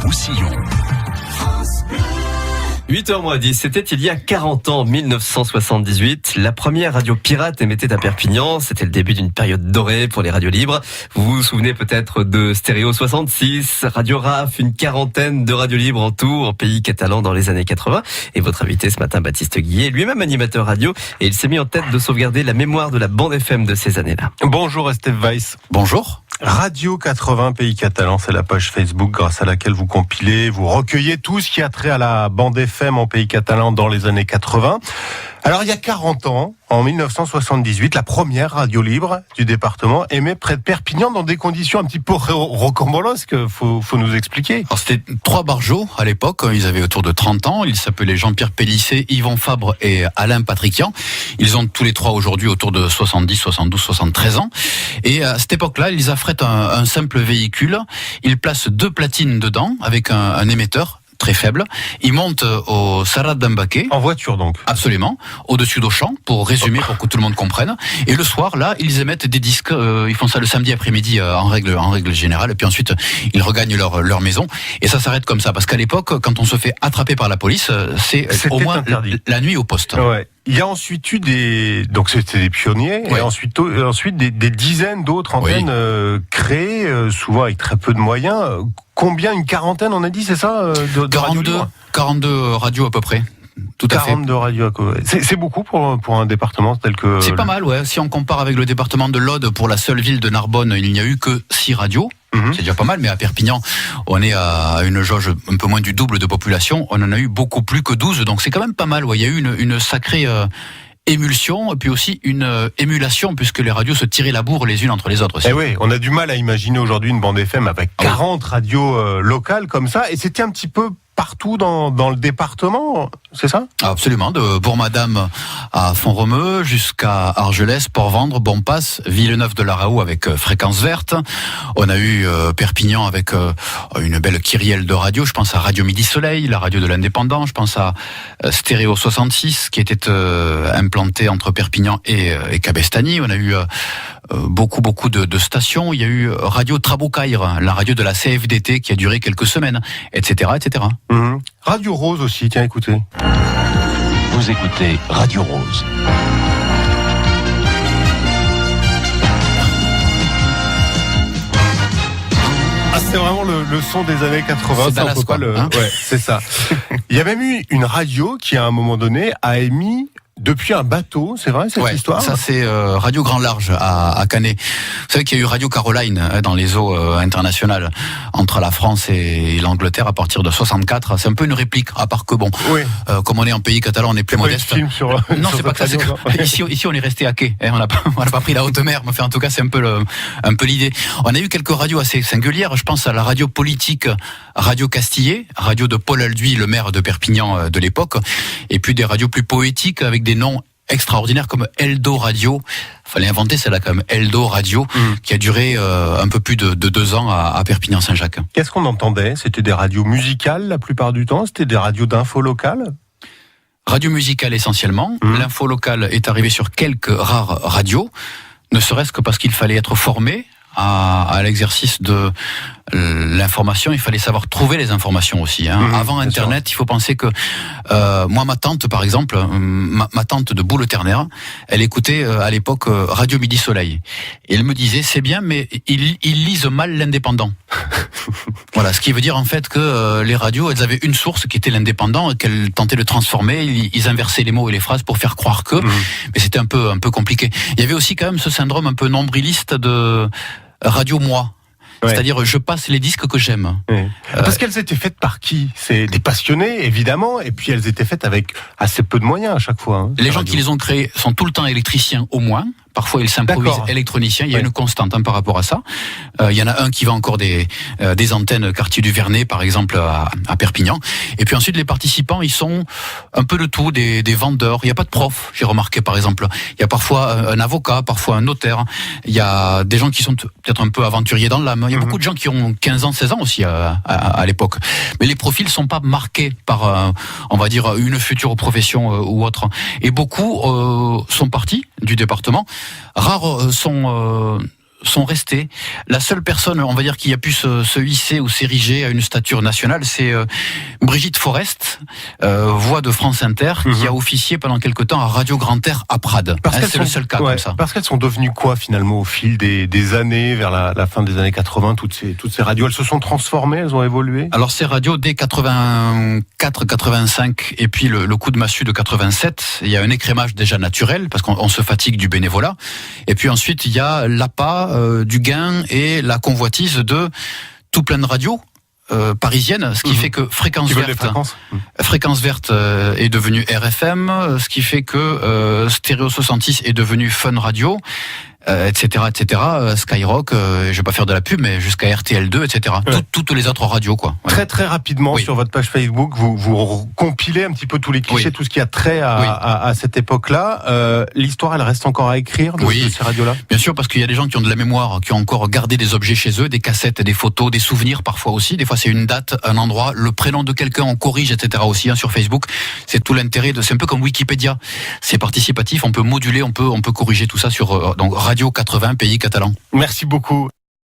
Roussillon. 8h10, c'était il y a 40 ans, 1978. La première radio pirate émettait à Perpignan. C'était le début d'une période dorée pour les radios libres. Vous vous souvenez peut-être de Stéréo 66, Radio RAF, une quarantaine de radios libres en tout, en pays catalan dans les années 80. Et votre invité ce matin, Baptiste Guillet, lui-même animateur radio, et il s'est mis en tête de sauvegarder la mémoire de la bande FM de ces années-là. Bonjour Esteve Weiss. Bonjour. Radio 80 Pays Catalan, c'est la page Facebook grâce à laquelle vous compilez, vous recueillez tout ce qui a trait à la bande FM en Pays Catalan dans les années 80. Alors il y a 40 ans, en 1978, la première radio libre du département émet près de Perpignan dans des conditions un petit peu rocambolesques, faut nous expliquer. Alors c'était 3 barjots à l'époque, ils avaient autour de 30 ans, ils s'appelaient Jean-Pierre Pellissé, Yvon Fabre et Alain Patrician. Ils ont tous les 3 aujourd'hui autour de 70, 72, 73 ans. Et à cette époque-là, ils affrètent un simple véhicule, ils placent 2 platines dedans avec un émetteur très faible. Ils montent au Sarat d'Ambaké. En voiture donc. Absolument. Au-dessus d'Auchan, pour résumer, pour que tout le monde comprenne. Et le soir, là, ils émettent des disques, ils font ça le samedi après-midi en règle générale. Et puis ensuite, ils regagnent leur maison. Et ça s'arrête comme ça. Parce qu'à l'époque, quand on se fait attraper par la police, c'était au moins interdit. La nuit au poste. Ouais. Il y a ensuite eu donc c'était des pionniers, ouais. Et ensuite des dizaines d'autres antennes créées, souvent avec très peu de moyens. Combien, une quarantaine, on a dit, c'est ça, de 42 radios à peu près. Tout à fait. 42 radios. C'est beaucoup pour un département tel que... C'est pas mal, ouais. Si on compare avec le département de l'Aude, pour la seule ville de Narbonne, il n'y a eu que 6 radios. C'est déjà pas mal, mais à Perpignan, on est à une jauge un peu moins du double de population. On en a eu beaucoup plus que 12, donc c'est quand même pas mal. Ouais. Il y a eu une sacrée émulsion, et puis aussi une émulation, puisque les radios se tiraient la bourre les unes entre les autres aussi. Eh oui, on a du mal à imaginer aujourd'hui une bande FM avec 40 radios locales comme ça, et c'était un petit peu partout dans le département, c'est ça ? Absolument, de Bourg-Madame à Font-Romeu jusqu'à Argelès, Port-Vendre, Bonpass, Villeneuve-de-la-Rahout avec Fréquence Verte. On a eu Perpignan avec une belle kyrielle de radios. Je pense à Radio Midi Soleil, la radio de l'Indépendant. Je pense à Stéréo 66 qui était implanté entre Perpignan et Cabestany. On a eu beaucoup de stations. Il y a eu Radio Traboucaire, la radio de la CFDT qui a duré quelques semaines, etc., etc. Radio Rose aussi, tiens, écoutez. Vous écoutez Radio Rose. Ah, c'est vraiment le son des années 80. C'est Dallas, quoi, hein ? Ouais, c'est ça. Il y a même eu une radio qui, à un moment donné, a émis depuis un bateau, c'est vrai cette histoire ? Ça c'est Radio Grand Large à Canet. Vous savez qu'il y a eu Radio Caroline dans les eaux internationales entre la France et l'Angleterre à partir de 64. C'est un peu une réplique, à part que bon, comme on est en pays catalan, on est plus modeste. Film sur, non, sur c'est pas que ça. Ici, on est resté à quai. On n'a pas pris la haute mer. Mais en tout cas, c'est un peu l'idée. On a eu quelques radios assez singulières. Je pense à la radio politique Radio Castillet, radio de Paul Alduy, le maire de Perpignan de l'époque, et puis des radios plus poétiques avec des noms extraordinaires comme Eldo Radio. Fallait inventer celle-là quand même, Eldo Radio, qui a duré un peu plus de 2 ans à Perpignan-Saint-Jacques. Qu'est-ce qu'on entendait ? C'était des radios musicales la plupart du temps ? C'était des radios d'info locale ? Radio musicale essentiellement. L'info locale est arrivée sur quelques rares radios, ne serait-ce que parce qu'il fallait être formé à l'exercice de l'information. Il fallait savoir trouver les informations aussi. Avant Internet, il faut penser que moi, ma tante, par exemple, ma tante de Boule-Ternaire, elle écoutait à l'époque Radio Midi Soleil. Et elle me disait, c'est bien, mais ils lisent mal l'Indépendant. Voilà, ce qui veut dire en fait que les radios, elles avaient une source qui était l'Indépendant et qu'elles tentaient de transformer. Ils inversaient les mots et les phrases pour faire croire que, mais c'était un peu compliqué. Il y avait aussi quand même ce syndrome un peu nombriliste de Radio Moi. C'est-à-dire, je passe les disques que j'aime. Parce qu'elles étaient faites par qui ? C'est des passionnés, évidemment, et puis elles étaient faites avec assez peu de moyens à chaque fois. Les gens qui les ont créées sont tout le temps électriciens au moins. Parfois, ils s'improvisent électroniciens. Il y a une constante par rapport à ça. Il y en a un qui vend encore des antennes quartier du Vernet, par exemple, à Perpignan. Et puis ensuite, les participants, ils sont un peu de tout, des vendeurs. Il n'y a pas de prof, j'ai remarqué, par exemple. Il y a parfois un avocat, parfois un notaire. Il y a des gens qui sont peut-être un peu aventuriers dans l'âme. Il y a beaucoup de gens qui ont 15 ans, 16 ans aussi à l'époque. Mais les profils sont pas marqués par, on va dire, une future profession ou autre. Et beaucoup sont partis du département. Rares sont sont restés. La seule personne, on va dire, qui a pu se hisser ou s'ériger à une stature nationale, c'est Brigitte Forest, voix de France Inter, qui a officié pendant quelque temps à Radio Grand Air à Prades. C'est le seul cas comme ça. Parce qu'elles sont devenues quoi finalement au fil des années, vers la fin des années 80, toutes ces radios, elles se sont transformées, elles ont évolué? Alors ces radios, dès 84, 85, et puis le coup de massue de 87, il y a un écrémage déjà naturel, parce qu'on se fatigue du bénévolat. Et puis ensuite, il y a l'appât du gain et la convoitise de tout plein de radios parisiennes, ce qui fait que Fréquence Verte est devenue RFM, ce qui fait que Stéréo 66 est devenu Fun Radio, etc., Skyrock, je vais pas faire de la pub, mais jusqu'à RTL2, etc. Toutes les autres radios, quoi. Voilà. Très rapidement, sur votre page Facebook, vous compilez un petit peu tous les clichés, tout ce qui a trait à cette époque-là. L'histoire, elle reste encore à écrire de ces radios-là? Bien sûr, parce qu'il y a des gens qui ont de la mémoire, qui ont encore gardé des objets chez eux, des cassettes, des photos, des souvenirs parfois aussi. Des fois, c'est une date, un endroit, le prénom de quelqu'un, on corrige, etc. aussi sur Facebook. C'est tout l'intérêt c'est un peu comme Wikipédia. C'est participatif, on peut moduler, on peut corriger tout ça sur donc Radio 80 Pays Catalan. Merci beaucoup.